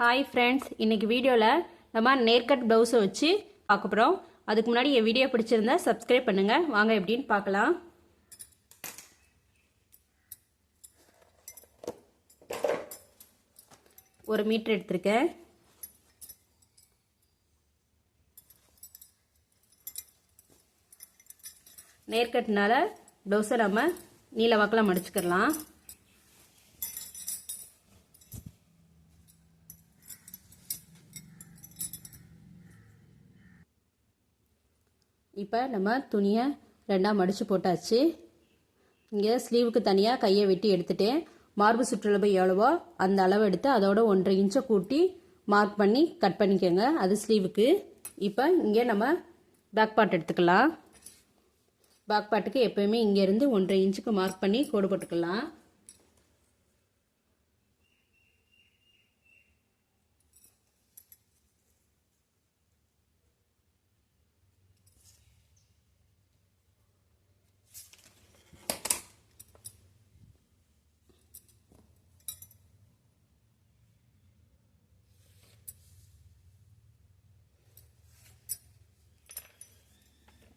Hi friends, இன்றைக்கி வீடியோவில் நம்ம நேர்கட் ப்ளவுஸை வச்சு பார்க்க போகிறோம். அதுக்கு முன்னாடி என் வீடியோ பிடிச்சிருந்தா சப்ஸ்கிரைப் பண்ணுங்கள். வாங்க எப்படின்னு பார்க்கலாம். ஒரு மீட்டர் எடுத்திருக்கேன். நேர்கட்னால ப்ளவுஸை நம்ம நீல வாக்கில் மடிச்சுக்கிடலாம். இப்போ நம்ம துணியை ரெண்டாக மடித்து போட்டாச்சு. இங்கே ஸ்லீவுக்கு தனியாக கையை வெட்டி எடுத்துட்டேன். மார்பு சுற்றளவு எவ்வளவோ அந்த அளவு எடுத்து அதோட 1.5 இன்ச்சை கூட்டி மார்க் பண்ணி கட் பண்ணிக்கோங்க. அது ஸ்லீவுக்கு. இப்போ இங்கே நம்ம பேக் பார்ட் எடுத்துக்கலாம். பேக் பார்ட்டுக்கு எப்போயுமே இங்கேருந்து 1.5 இன்ச்சுக்கு மார்க் பண்ணி கோடு போட்டுக்கலாம்.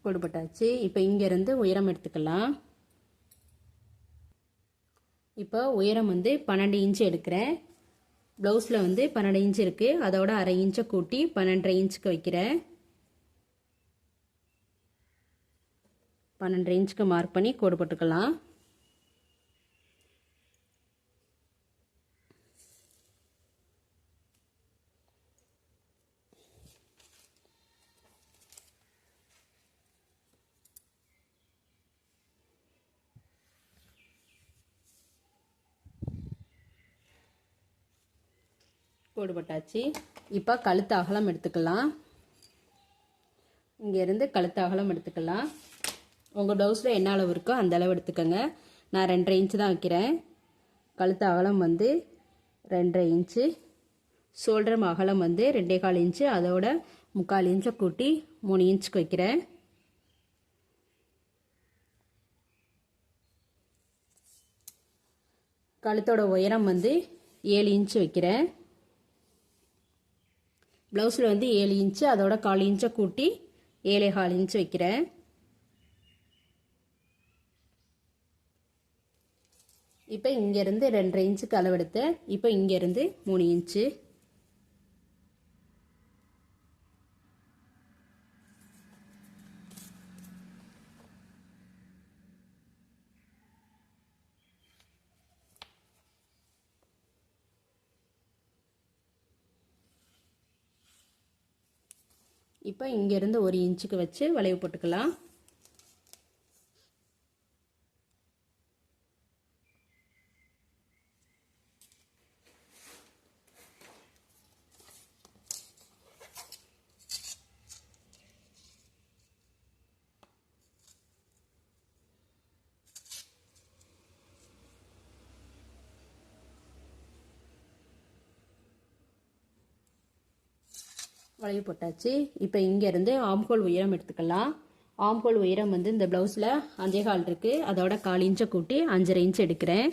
கொடுப்பட்டாச்சு. இப்போ இங்கேருந்து உயரம் எடுத்துக்கலாம். இப்போ உயரம் 12 இன்ச்சு எடுக்கிறேன். ப்ளவுஸில் 12 இன்ச்சு இருக்குது. அதோட 1/2 இன்ச்சை கூட்டி 12.5 இன்ச்சுக்கு வைக்கிறேன். 12 இன்ச்சுக்கு மார்க் பண்ணி கோடு போட்டுக்கலாம். கோடு போட்டாச்சு. இப்போ கழுத்து அகலம் எடுத்துக்கலாம். இங்கேருந்து கழுத்து அகலம் எடுத்துக்கலாம். உங்கள் ப்ளவுஸில் என்ன அளவு இருக்கோ அந்த அளவு எடுத்துக்கோங்க. நான் 2.5 இன்ச்சு தான் வைக்கிறேன். கழுத்து அகலம் 2.5 இன்ச்சு. ஷோல்டர் அகலம் 2.25 இன்ச்சு. அதோட 3/4 இன்ச்சை கூட்டி 3 இன்ச்சுக்கு வைக்கிறேன். கழுத்தோட உயரம் 7 இன்ச்சு வைக்கிறேன். ப்ளவுஸில் 7 இன்ச்சு. அதோட 1/4 இன்ச்சை கூட்டி 7.25 இன்ச்சு வைக்கிறேன். இப்போ இங்கேருந்து 2.5 இன்ச்சுக்கு அளவெடுத்தேன். இப்போ இங்கேருந்து 3 இன்ச்சு. இப்போ இங்கேருந்து 1 இன்ச்சுக்கு வச்சு வளைவு போட்டுக்கலாம். வளைவு போட்டாச்சு. இப்போ இங்கேருந்து ஆம்ஹோல் உயரம் எடுத்துக்கலாம். ஆம்ஹோல் உயரம் இந்த ப்ளவுஸில் 5.25 இருக்குது. அதோட 1/4 இன்ச்சை கூட்டி 5.5 இன்ச்சு எடுக்கிறேன்.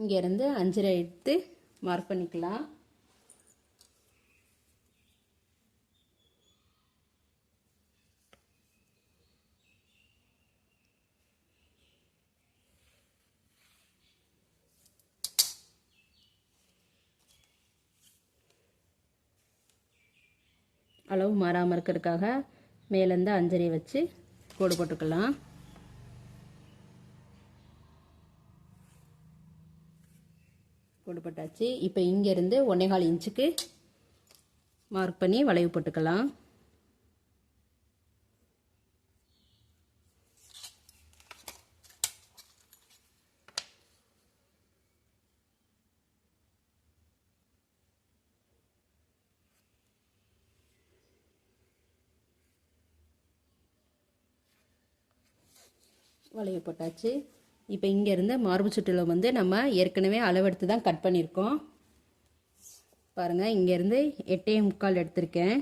இங்கேருந்து 5.5 எடுத்து மார்க் பண்ணிக்கலாம். அளவு மாறாமல் இருக்கிறதுக்காக மேலேருந்து 5.5 வச்சு கோடு போட்டுக்கலாம். கோடு போட்டாச்சு. இப்போ இங்கேருந்து 1.25 இன்ச்சுக்கு மார்க் பண்ணி வளைவு போட்டுக்கலாம். வளைவு போட்டாச்சு. இப்போ இங்கேருந்து மார்பு சுற்றில் நம்ம ஏற்கனவே அளவெடுத்து தான் கட் பண்ணியிருக்கோம். பாருங்கள், இங்கேருந்து 8.25 எடுத்திருக்கேன்.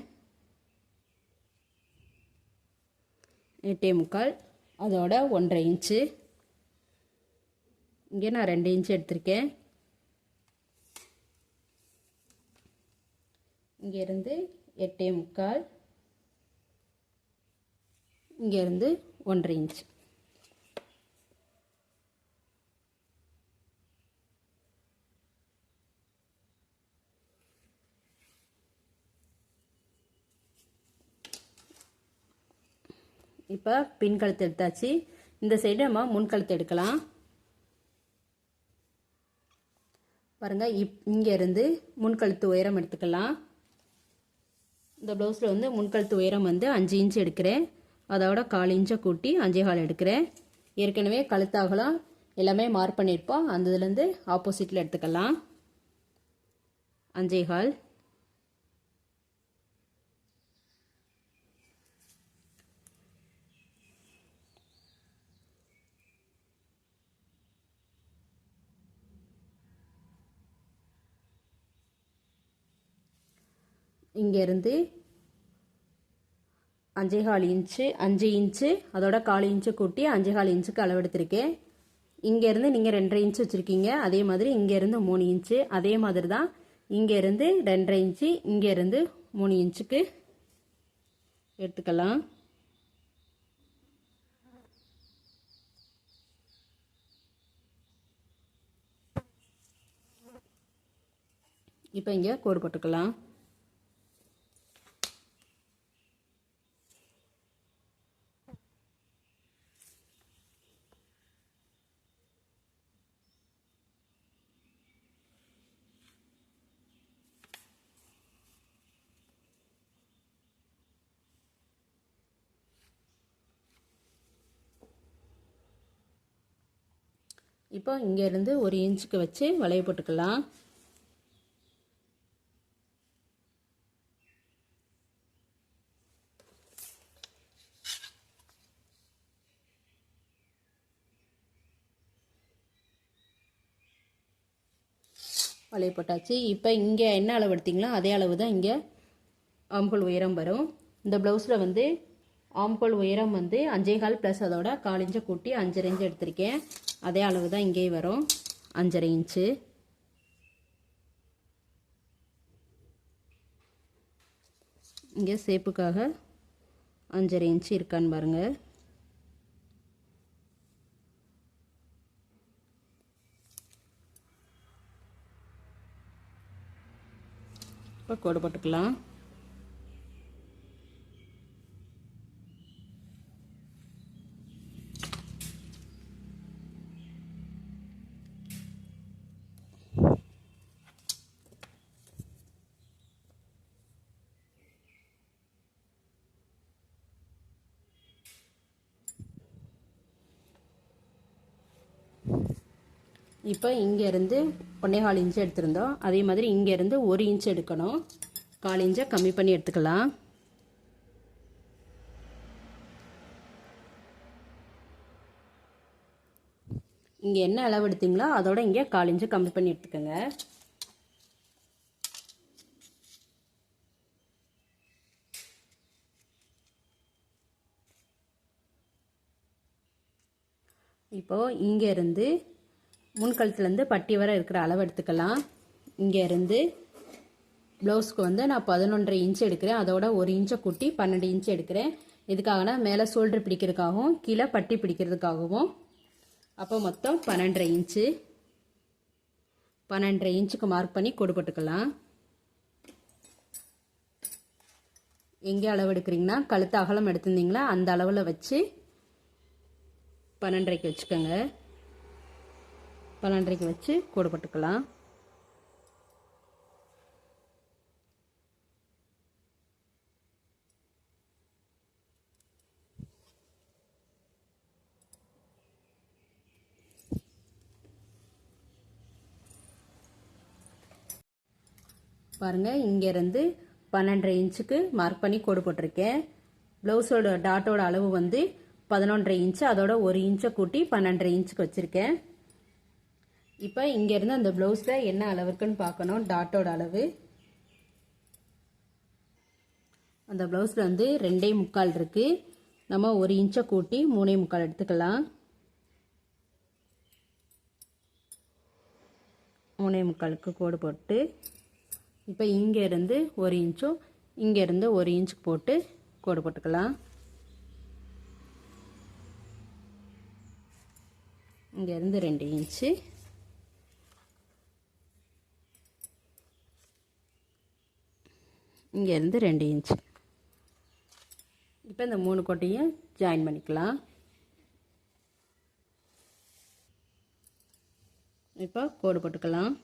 8.25, அதோட 1.5 இன்ச்சு. இங்கே நான் 2 இன்ச்சு எடுத்திருக்கேன். இங்கேருந்து 8.25, இங்கேருந்து 1.5 இன்ச்சு. இப்போ பின் கழுத்து எடுத்தாச்சு. இந்த சைடு நம்ம முன் கழுத்து எடுக்கலாம். பாருங்கள், இங்கேருந்து முன் கழுத்து உயரம் எடுத்துக்கலாம். இந்த ப்ளவுஸில் வந்து முன் கழுத்து உயரம் வந்து 5 இன்ச்சு எடுக்கிறேன். அதோட 1/4 இன்ச்சை கூட்டி 5.25 எடுக்கிறேன். ஏற்கனவே கழுத்தாகலாம் எல்லாமே மார்க் பண்ணியிருப்போம். அந்த இதுலேருந்து ஆப்போசிட்டில் எடுத்துக்கலாம். 5.25. இங்கேருந்து 5.25 இன்ச்சு, 5 இன்ச்சு அதோட 1/4 இன்ச்சு கூட்டி 5.25 இன்ச்சுக்கு அளவு எடுத்திருக்கேன். இங்கேருந்து நீங்கள் 2.5 இன்ச்சு வச்சுருக்கீங்க. அதே மாதிரி இங்கேருந்து 3 இன்ச்சு. அதே மாதிரி தான் இங்கேருந்து 2.5 இன்ச்சு, இங்கேருந்து 3 இன்ச்சுக்கு எடுத்துக்கலாம். இப்போ இங்கே கோடு போட்டுக்கலாம். இப்போ இங்கேருந்து 1 இன்ச்சுக்கு வச்சு வளைய போட்டுக்கலாம். வளைய போட்டாச்சு. இப்போ இங்கே என்ன அளவு எடுத்தீங்களோ அதே அளவு தான் இங்கே ஆம்கோல் உயரம் வரும். இந்த ப்ளவுஸில் வந்து ஆம்கோல் உயரம் வந்து 5.25 ப்ளஸ் அதோட 1/4 இன்ச்சை கூட்டி 5.5 இன்ச்சு எடுத்திருக்கேன். அதே அளவு தான் இங்கேயும் வரும், 5.5 இன்ச்சு. இங்கே சேப்புக்காக 5.5 இன்ச்சு இருக்கான்னு பாருங்கள். இப்போ கோடு போட்டுக்கலாம். இப்போ இங்கேருந்து 1.25 இன்ச்சு எடுத்திருந்தோம். அதே மாதிரி இங்கேருந்து 1 இன்ச்சு எடுக்கணும். 1/4 இன்ச்சை கம்மி பண்ணி எடுத்துக்கலாம். இங்கே என்ன அளவு எடுத்தீங்களோ அதோட இங்கே 1/4 இன்ச்சு கம்மி பண்ணி எடுத்துக்கோங்க. இப்போது இங்கேருந்து முன்கழுத்துலேருந்து பட்டி வரை இருக்கிற அளவு எடுத்துக்கலாம். இங்கேருந்து ப்ளவுஸ்க்கு வந்து நான் 11.5 இன்ச்சு எடுக்கிறேன். அதோட 1 இன்ச்சை கூட்டி 12 இன்ச்சு எடுக்கிறேன். இதுக்காகனா மேலே ஷோல்டர் பிடிக்கிறதுக்காகவும் கீழே பட்டி பிடிக்கிறதுக்காகவும். அப்போ மொத்தம் 12.5 இன்ச்சு. 12.5 இன்ச்சுக்கு மார்க் பண்ணி கோடு போட்டுக்கலாம். எங்கே அளவு எடுக்கிறீங்கன்னா கழுத்து அகலம் எடுத்திருந்தீங்களா அந்த அளவில் வச்சு 12.5க்கு வச்சுக்கோங்க. 12.5க்கு வச்சு கோடு போட்டுக்கலாம். பாருங்கள், இங்கேருந்து 12.5 இன்ச்சுக்கு மார்க் பண்ணி கோடு போட்டிருக்கேன். ப்ளவுஸோட டாட்டோட அளவு வந்து 11.5 இன்ச்சு. அதோட 1 இன்ச்சை கூட்டி 12.5 இன்ச்சுக்கு வச்சுருக்கேன். இப்போ இங்கேருந்து அந்த ப்ளவுஸில் என்ன அளவு இருக்குன்னு பார்க்கணும். டாட்டோட அளவு அந்த ப்ளவுஸில் வந்து 2.25 இருக்குது. நம்ம 1 இன்ச்சை கூட்டி 3.25 எடுத்துக்கலாம். 3.25க்கு கோடு போட்டு இப்போ இங்கேருந்து 1 இன்ச்சும் இங்கேருந்து 1 இன்ச்சுக்கு போட்டு கோடு போட்டுக்கலாம். இங்கேருந்து 2 இன்ச்சு, இங்கேருந்து 2 இன்ச்சு. இப்போ இந்த 3 கோட்டையும் ஜாயின் பண்ணிக்கலாம். இப்போ கோடு போட்டுக்கலாம்.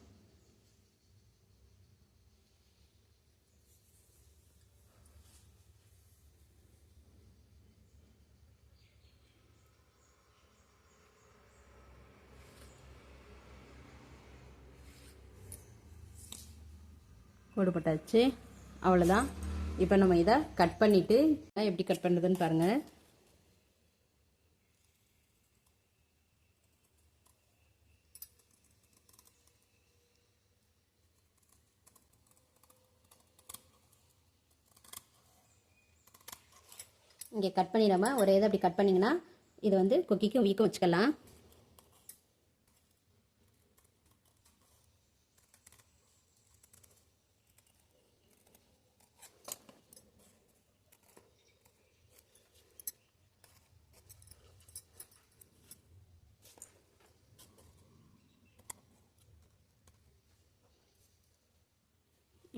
கோடு போட்டாச்சு. அவ்வளோதான். இப்போ நம்ம இதை கட் பண்ணிவிட்டு எப்படி கட் பண்ணுறதுன்னு பாருங்கள். இங்கே கட் பண்ணிடாமல் ஒரே இதை அப்படி கட் பண்ணிங்கன்னா இது வந்து கொக்கிக்கும் வீக்கம் வச்சுக்கலாம்.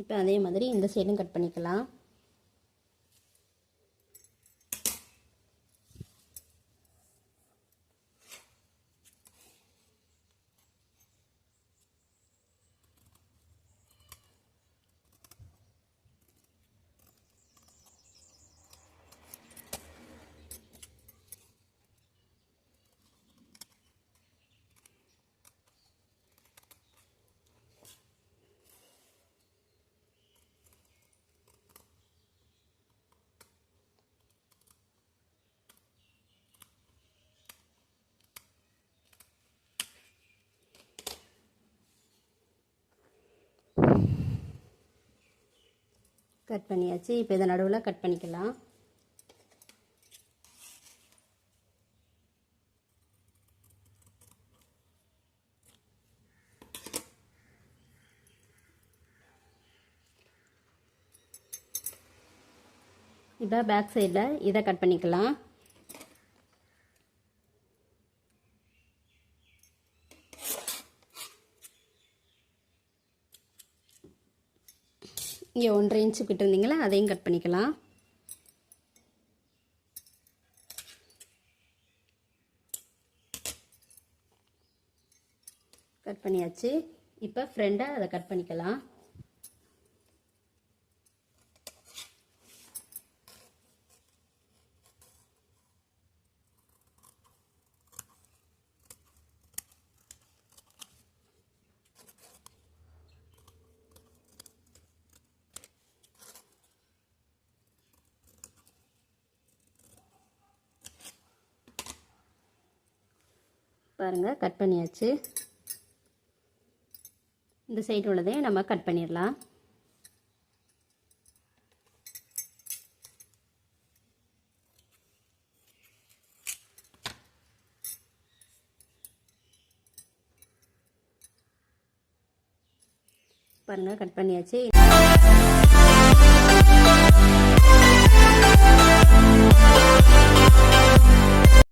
இப்போ அதே மாதிரி இந்த சைடும் கட் பண்ணிக்கலாம். கட் பண்ணியாச்சு. இப்போ இதை நடுவில் கட் பண்ணிக்கலாம். இப்போ பேக் சைடில் இதை கட் பண்ணிக்கலாம். இங்கே 1.5 இன்ச்சு கிட்ட இருந்தீங்களா, அதையும் கட் பண்ணிக்கலாம். கட் பண்ணியாச்சு. இப்போ ஃப்ரெண்டை அதை கட் பண்ணிக்கலாம். பாருங்கள், கட் பண்ணியாச்சு. இந்த சைடு உள்ளதே நம்ம கட் பண்ணிடலாம். பாருங்கள், கட் பண்ணியாச்சு.